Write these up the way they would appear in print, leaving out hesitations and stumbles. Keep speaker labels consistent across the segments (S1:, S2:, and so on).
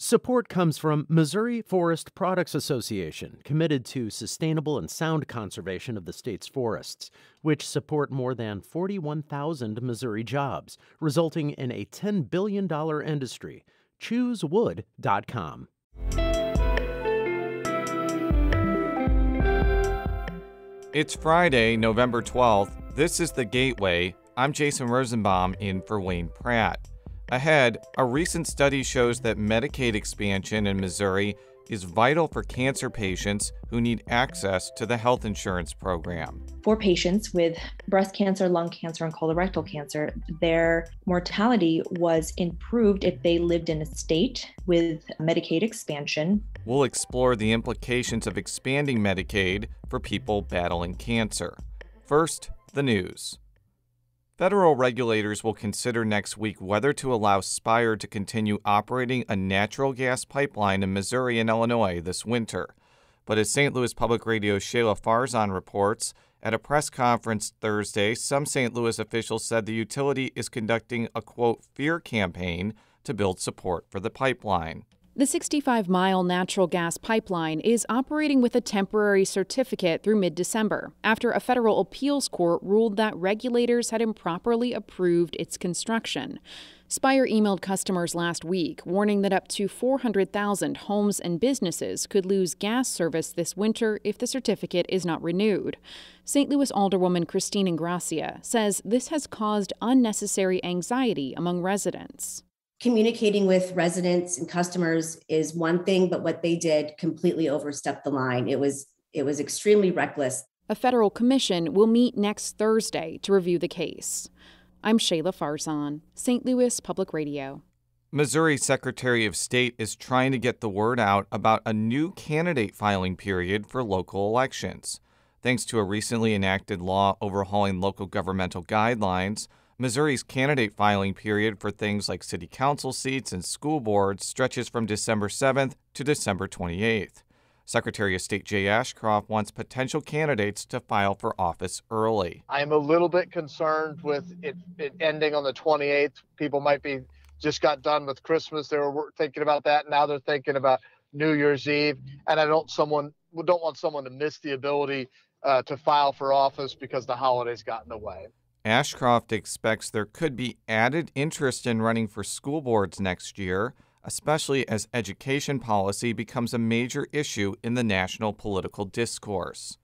S1: Support comes from Missouri Forest Products Association, committed to sustainable and sound conservation of the state's forests, which support more than 41,000 Missouri jobs, resulting in a $10 billion industry. ChooseWood.com.
S2: It's Friday, November 12th. This is The Gateway. I'm Jason Rosenbaum in for Wayne Pratt. Ahead, a recent study shows that Medicaid expansion in Missouri is vital for cancer patients who need access to the health insurance program.
S3: For patients with breast cancer, lung cancer, and colorectal cancer, their mortality was improved if they lived in a state with Medicaid expansion.
S2: We'll explore the implications of expanding Medicaid for people battling cancer. First, the news. Federal regulators will consider next week whether to allow Spire to continue operating a natural gas pipeline in Missouri and Illinois this winter. But as St. Louis Public Radio's Shayla Farzan reports, at a press conference Thursday, some St. Louis officials said the utility is conducting a, quote, fear campaign to build support for the pipeline.
S4: The 65-mile natural gas pipeline is operating with a temporary certificate through mid-December after a federal appeals court ruled that regulators had improperly approved its construction. Spire emailed customers last week, warning that up to 400,000 homes and businesses could lose gas service this winter if the certificate is not renewed. St. Louis Alderwoman Christine Ingracia says this has caused unnecessary anxiety among residents.
S5: Communicating with residents and customers is one thing, but what they did completely overstepped the line. It was extremely reckless.
S4: A federal commission will meet next Thursday to review the case. I'm Shayla Farzan, St. Louis Public Radio.
S2: Missouri Secretary of State is trying to get the word out about a new candidate filing period for local elections. Thanks to a recently enacted law overhauling local governmental guidelines, Missouri's candidate filing period for things like city council seats and school boards stretches from December 7th to December 28th. Secretary of State Jay Ashcroft wants potential candidates to file for office early.
S6: I'm a little bit concerned with it ending on the 28th. People might be just got done with Christmas. They were thinking about that. Now they're thinking about New Year's Eve. And I don't want someone to miss the ability to file for office because the holidays got in the way.
S2: Ashcroft expects there could be added interest in running for school boards next year, especially as education policy becomes a major issue in the national political discourse.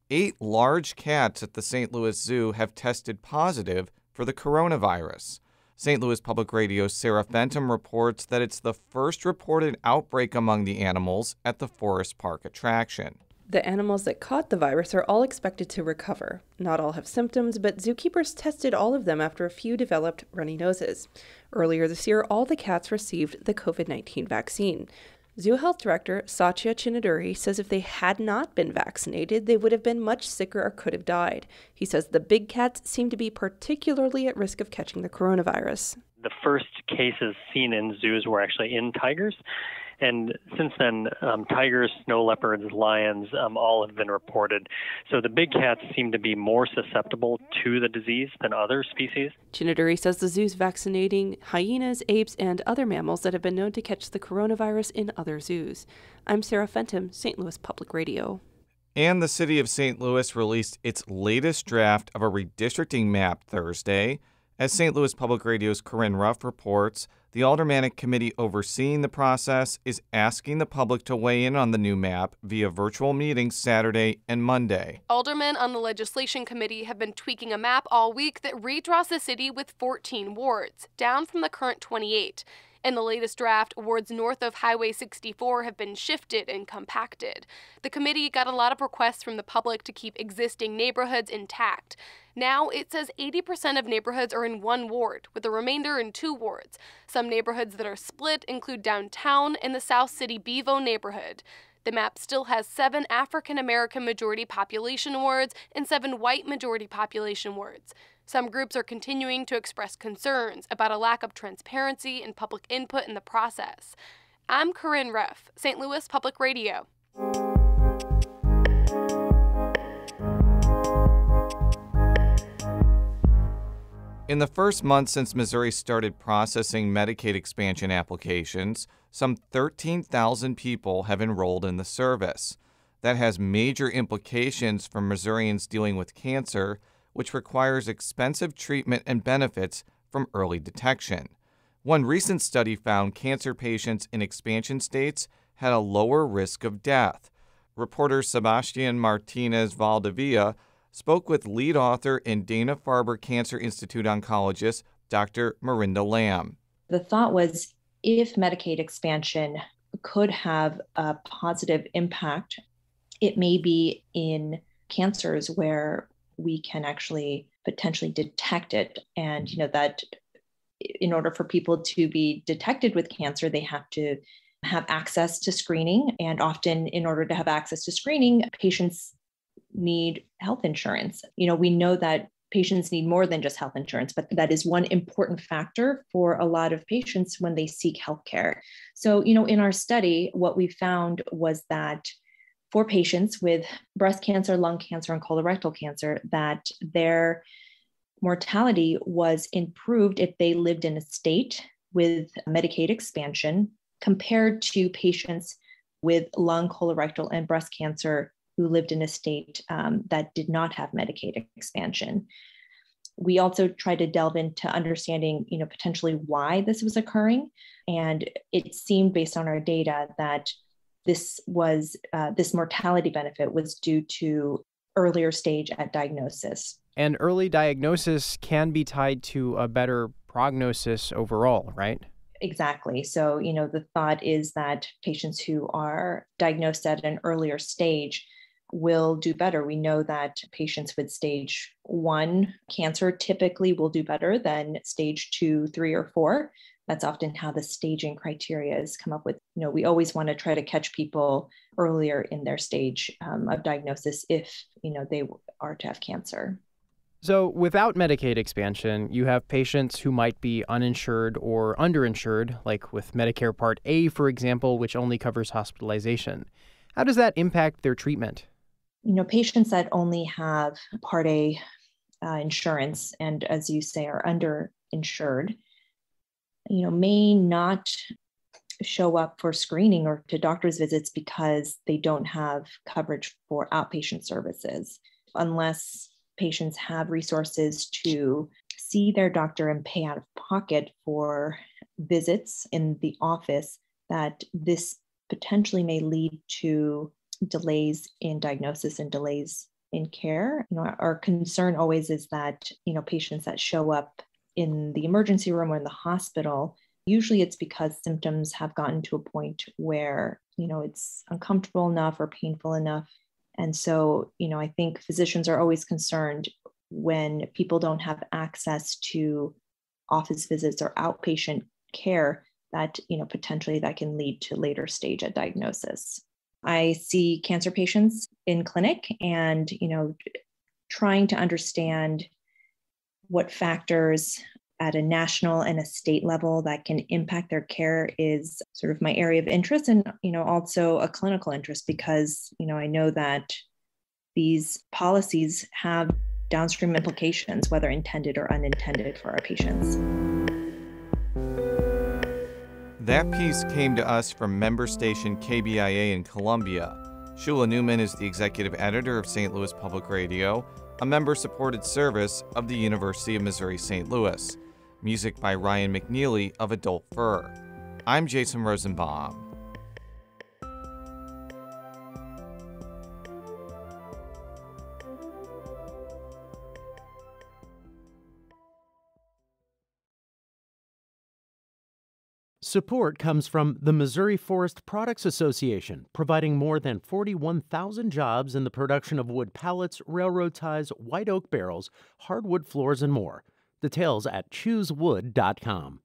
S2: 8 large cats at the St. Louis Zoo have tested positive for the coronavirus. St. Louis Public Radio's Sarah Fenton reports that it's the first reported outbreak among the animals at the Forest Park attraction.
S7: The animals that caught the virus are all expected to recover. Not all have symptoms, but zookeepers tested all of them after a few developed runny noses. Earlier this year, all the cats received the COVID-19 vaccine. Zoo Health Director Satya Chinaduri says if they had not been vaccinated, they would have been much sicker or could have died. He says the big cats seem to be particularly at risk of catching the coronavirus.
S8: The first cases seen in zoos were actually in tigers. And since then, tigers, snow leopards, lions, all have been reported. So the big cats seem to be more susceptible to the disease than other species.
S7: Chinaduri says the zoo's vaccinating hyenas, apes, and other mammals that have been known to catch the coronavirus in other zoos. I'm Sarah Fenton, St. Louis Public Radio.
S2: And the city of St. Louis released its latest draft of a redistricting map Thursday. As St. Louis Public Radio's Corinne Ruff reports, the Aldermanic Committee overseeing the process is asking the public to weigh in on the new map via virtual meetings Saturday and Monday.
S9: Aldermen on the Legislation Committee have been tweaking a map all week that redraws the city with 14 wards, down from the current 28. In the latest draft, wards north of Highway 64 have been shifted and compacted. The committee got a lot of requests from the public to keep existing neighborhoods intact. Now it says 80% of neighborhoods are in one ward, with the remainder in 2 wards. Some neighborhoods that are split include downtown and the South City Bevo neighborhood. The map still has 7 African-American majority population wards and 7 white majority population wards. Some groups are continuing to express concerns about a lack of transparency and public input in the process. I'm Corinne Ruff, St. Louis Public Radio.
S2: In the first month since Missouri started processing Medicaid expansion applications, some 13,000 people have enrolled in the service. That has major implications for Missourians dealing with cancer, which requires expensive treatment and benefits from early detection. One recent study found cancer patients in expansion states had a lower risk of death. Reporter Sebastian Martinez Valdivia spoke with lead author and Dana-Farber Cancer Institute oncologist Dr. Marinda Lamb.
S3: The thought was if Medicaid expansion could have a positive impact, it may be in cancers where we can actually potentially detect it. And, that in order for people to be detected with cancer, they have to have access to screening. And often, in order to have access to screening, patients need health insurance. We know that patients need more than just health insurance, but that is one important factor for a lot of patients when they seek healthcare. So, in our study, what we found was that for patients with breast cancer, lung cancer, and colorectal cancer, that their mortality was improved if they lived in a state with Medicaid expansion compared to patients with lung, colorectal, and breast cancer who lived in a state that did not have Medicaid expansion. We also tried to delve into understanding, potentially why this was occurring. And it seemed based on our data that this mortality benefit was due to earlier stage at diagnosis.
S10: And early diagnosis can be tied to a better prognosis overall, right?
S3: Exactly. So, the thought is that patients who are diagnosed at an earlier stage will do better. We know that patients with stage 1 cancer typically will do better than stage 2, 3, or 4. That's often how the staging criteria is come up with. We always want to try to catch people earlier in their stage of diagnosis if, they are to have cancer.
S10: So without Medicaid expansion, you have patients who might be uninsured or underinsured, like with Medicare Part A, for example, which only covers hospitalization. How does that impact their treatment?
S3: Patients that only have Part A insurance and, as you say, are underinsured, may not show up for screening or to doctor's visits because they don't have coverage for outpatient services. Unless patients have resources to see their doctor and pay out of pocket for visits in the office, that this potentially may lead to delays in diagnosis and delays in care. Our concern always is that, patients that show up in the emergency room or in the hospital, usually it's because symptoms have gotten to a point where, it's uncomfortable enough or painful enough. And so, I think physicians are always concerned when people don't have access to office visits or outpatient care that, potentially that can lead to later stage at diagnosis. I see cancer patients in clinic and, trying to understand what factors at a national and a state level that can impact their care is sort of my area of interest, and also a clinical interest, because I know that these policies have downstream implications, whether intended or unintended, for our patients.
S2: That piece came to us from member station KBIA in Columbia. Shula Newman is the executive editor of St. Louis Public Radio, a member-supported service of the University of Missouri St. Louis. Music by Ryan McNeely of Adult Fur. I'm Jason Rosenbaum.
S1: Support comes from the Missouri Forest Products Association, providing more than 41,000 jobs in the production of wood pallets, railroad ties, white oak barrels, hardwood floors, and more. Details at choosewood.com.